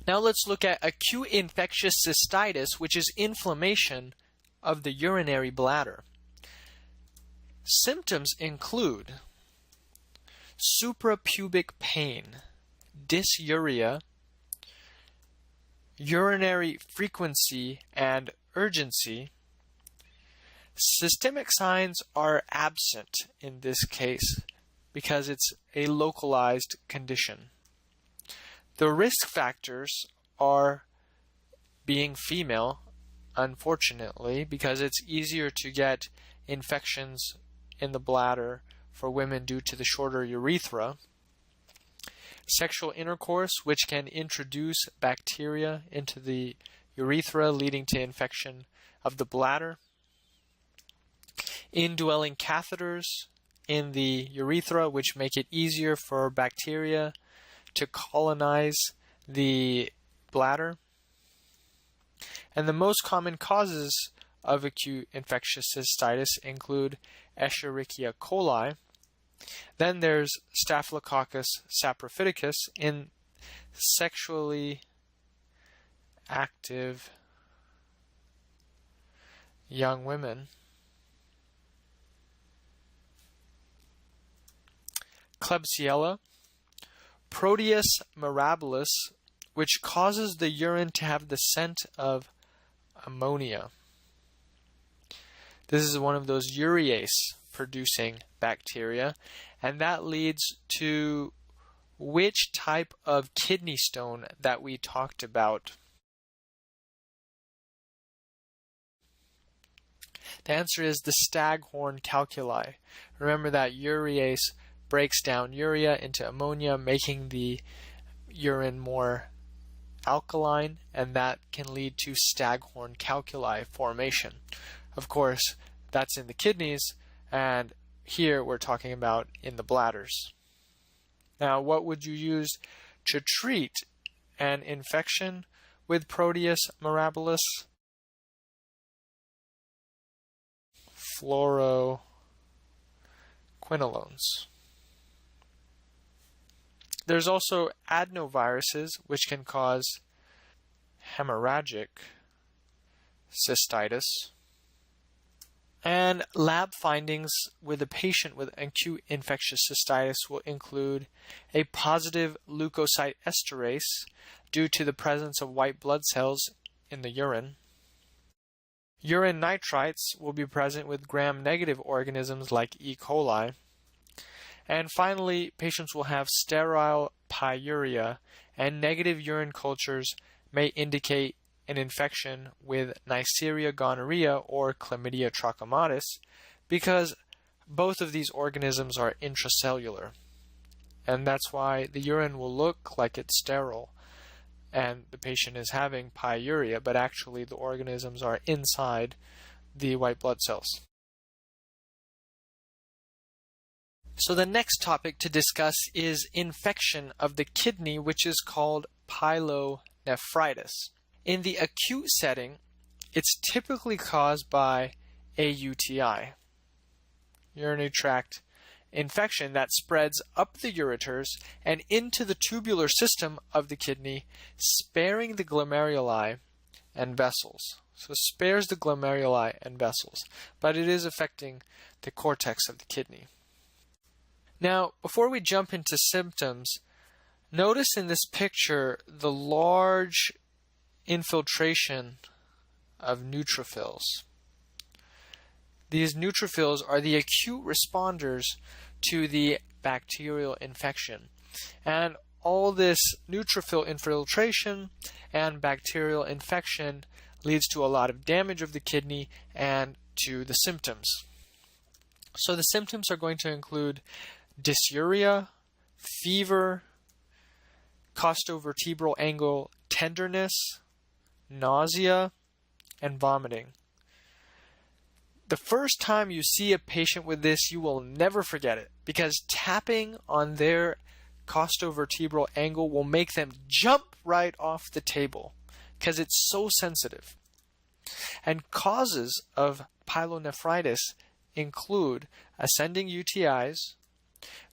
Now let's look at acute infectious cystitis, which is inflammation of the urinary bladder. Symptoms include suprapubic pain, dysuria, urinary frequency and urgency. Systemic signs are absent in this case because it's a localized condition. The risk factors are being female, unfortunately, because it's easier to get infections in the bladder for women due to the shorter urethra. Sexual intercourse, which can introduce bacteria into the urethra, leading to infection of the bladder. Indwelling catheters in the urethra, which make it easier for bacteria to colonize the bladder. And the most common causes of acute infectious cystitis include Escherichia coli. Then there's Staphylococcus saprophyticus in sexually active young women. Klebsiella, Proteus mirabilis, which causes the urine to have the scent of ammonia. This is one of those urease-producing bacteria, and that leads to which type of kidney stone that we talked about. The answer is the staghorn calculi. Remember that urease breaks down urea into ammonia, making the urine more alkaline, and that can lead to staghorn calculi formation. Of course, that's in the kidneys, and here we're talking about in the bladders. Now, what would you use to treat an infection with Proteus mirabilis? Fluoroquinolones. There's also adenoviruses, which can cause hemorrhagic cystitis. And lab findings with a patient with acute infectious cystitis will include a positive leukocyte esterase due to the presence of white blood cells in the urine. Urine nitrites will be present with gram-negative organisms like E. coli. And finally, patients will have sterile pyuria, and negative urine cultures may indicate an infection with Neisseria gonorrhea or Chlamydia trachomatis, because both of these organisms are intracellular. And that's why the urine will look like it's sterile and the patient is having pyuria, but actually the organisms are inside the white blood cells. So the next topic to discuss is infection of the kidney, which is called pyelonephritis. In the acute setting, it's typically caused by a UTI, urinary tract infection, that spreads up the ureters and into the tubular system of the kidney, sparing the glomeruli and vessels. So it spares the glomeruli and vessels, but it is affecting the cortex of the kidney. Now, before we jump into symptoms, notice in this picture the large infiltration of neutrophils. These neutrophils are the acute responders to the bacterial infection. And all this neutrophil infiltration and bacterial infection leads to a lot of damage of the kidney and to the symptoms. So the symptoms are going to include dysuria, fever, costovertebral angle tenderness, nausea, and vomiting. The first time you see a patient with this, you will never forget it, because tapping on their costovertebral angle will make them jump right off the table because it's so sensitive. And causes of pyelonephritis include ascending UTIs,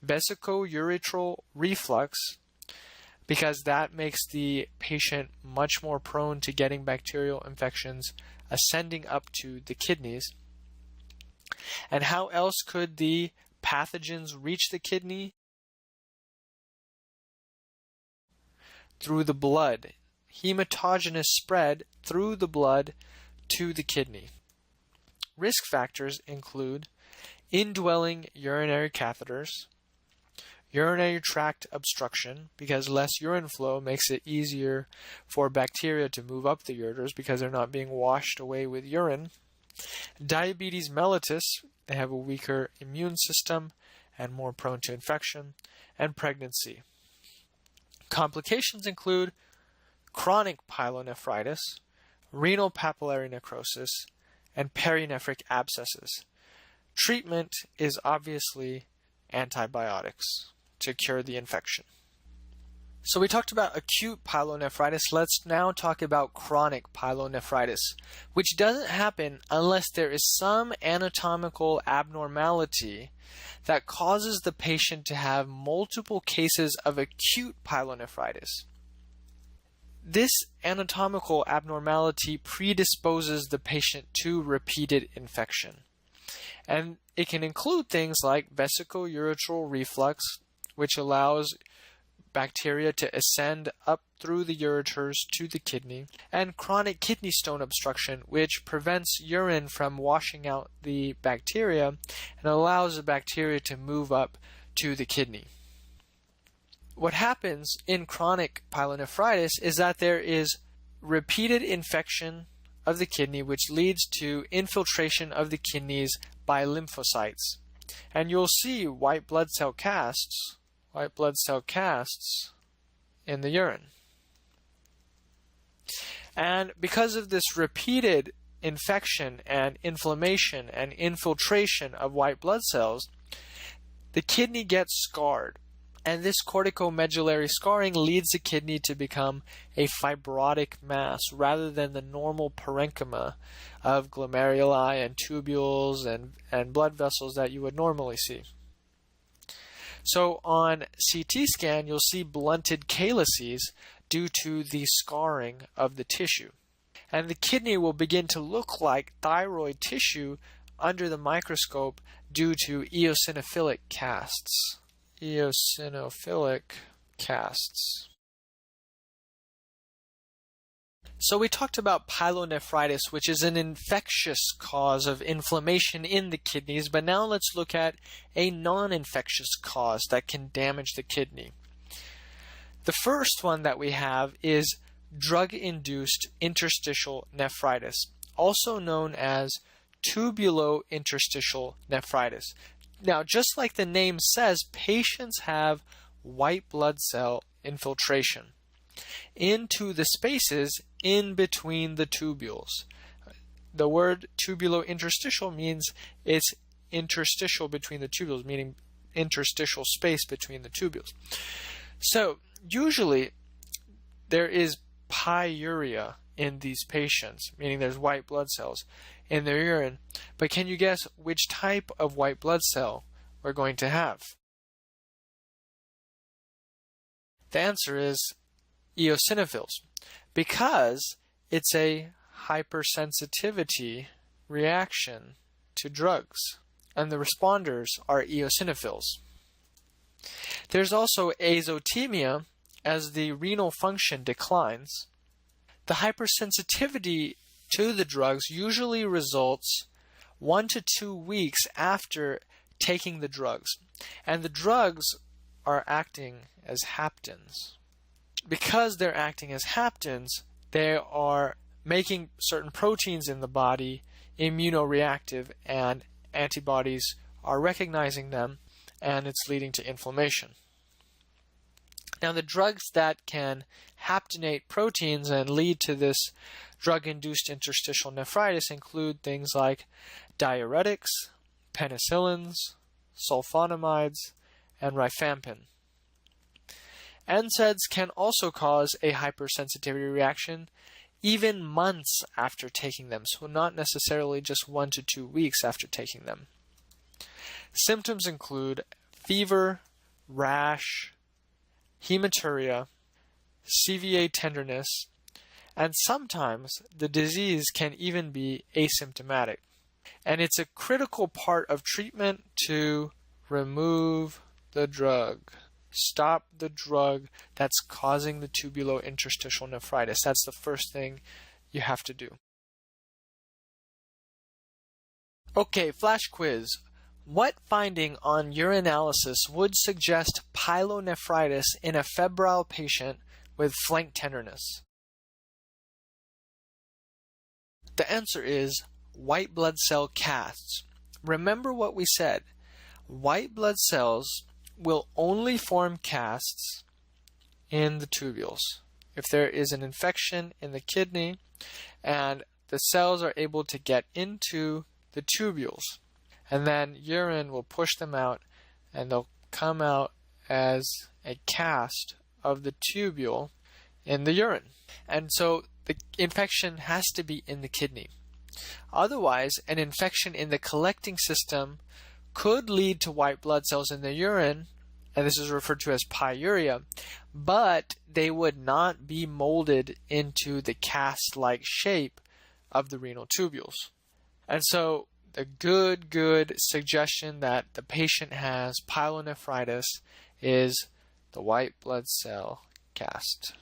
vesicoureteral reflux, because that makes the patient much more prone to getting bacterial infections ascending up to the kidneys. And how else could the pathogens reach the kidney? Through the blood. Hematogenous spread through the blood to the kidney. Risk factors include indwelling urinary catheters, urinary tract obstruction, because less urine flow makes it easier for bacteria to move up the ureters because they're not being washed away with urine. Diabetes mellitus, they have a weaker immune system and more prone to infection. And pregnancy. Complications include chronic pyelonephritis, renal papillary necrosis, and perinephric abscesses. Treatment is obviously antibiotics to cure the infection. So we talked about acute pyelonephritis. Let's now talk about chronic pyelonephritis, which doesn't happen unless there is some anatomical abnormality that causes the patient to have multiple cases of acute pyelonephritis. This anatomical abnormality predisposes the patient to repeated infection. And it can include things like vesicoureteral reflux, which allows bacteria to ascend up through the ureters to the kidney, and chronic kidney stone obstruction, which prevents urine from washing out the bacteria and allows the bacteria to move up to the kidney. What happens in chronic pyelonephritis is that there is repeated infection of the kidney, which leads to infiltration of the kidneys by lymphocytes. And you'll see white blood cell casts in the urine. And because of this repeated infection and inflammation and infiltration of white blood cells, the kidney gets scarred. And this corticomedullary scarring leads the kidney to become a fibrotic mass rather than the normal parenchyma of glomeruli and tubules and blood vessels that you would normally see. So on CT scan, you'll see blunted calyces due to the scarring of the tissue. And the kidney will begin to look like thyroid tissue under the microscope due to eosinophilic casts. Eosinophilic casts. So we talked about pyelonephritis, which is an infectious cause of inflammation in the kidneys, but now let's look at a non-infectious cause that can damage the kidney. The first one that we have is drug-induced interstitial nephritis, also known as tubulointerstitial nephritis. Now, just like the name says, patients have white blood cell infiltration into the spaces in between the tubules. The word tubulointerstitial means it's interstitial between the tubules, meaning interstitial space between the tubules. So, usually, there is pyuria in these patients, meaning there's white blood cells in their urine. But can you guess which type of white blood cell we're going to have? The answer is eosinophils, because it's a hypersensitivity reaction to drugs, and the responders are eosinophils. There's also azotemia as the renal function declines. The hypersensitivity to the drugs usually results 1 to 2 weeks after taking the drugs, and the drugs are acting as haptens. Because they're acting as haptens, they are making certain proteins in the body immunoreactive, and antibodies are recognizing them, and it's leading to inflammation. Now, the drugs that can haptenate proteins and lead to this drug-induced interstitial nephritis include things like diuretics, penicillins, sulfonamides, and rifampin. NSAIDs can also cause a hypersensitivity reaction even months after taking them, so not necessarily just 1 to 2 weeks after taking them. Symptoms include fever, rash, hematuria, CVA tenderness, and sometimes the disease can even be asymptomatic. And it's a critical part of treatment to remove the drug. Stop the drug that's causing the tubulointerstitial nephritis. That's the first thing you have to do. Okay, flash quiz. What finding on urinalysis would suggest pyelonephritis in a febrile patient with flank tenderness? The answer is white blood cell casts. Remember what we said. White blood cells will only form casts in the tubules. If there is an infection in the kidney and the cells are able to get into the tubules, and then urine will push them out and they'll come out as a cast of the tubule in the urine. And so the infection has to be in the kidney. Otherwise, an infection in the collecting system could lead to white blood cells in the urine, and this is referred to as pyuria, but they would not be molded into the cast-like shape of the renal tubules. And so the good suggestion that the patient has pyelonephritis is the white blood cell cast.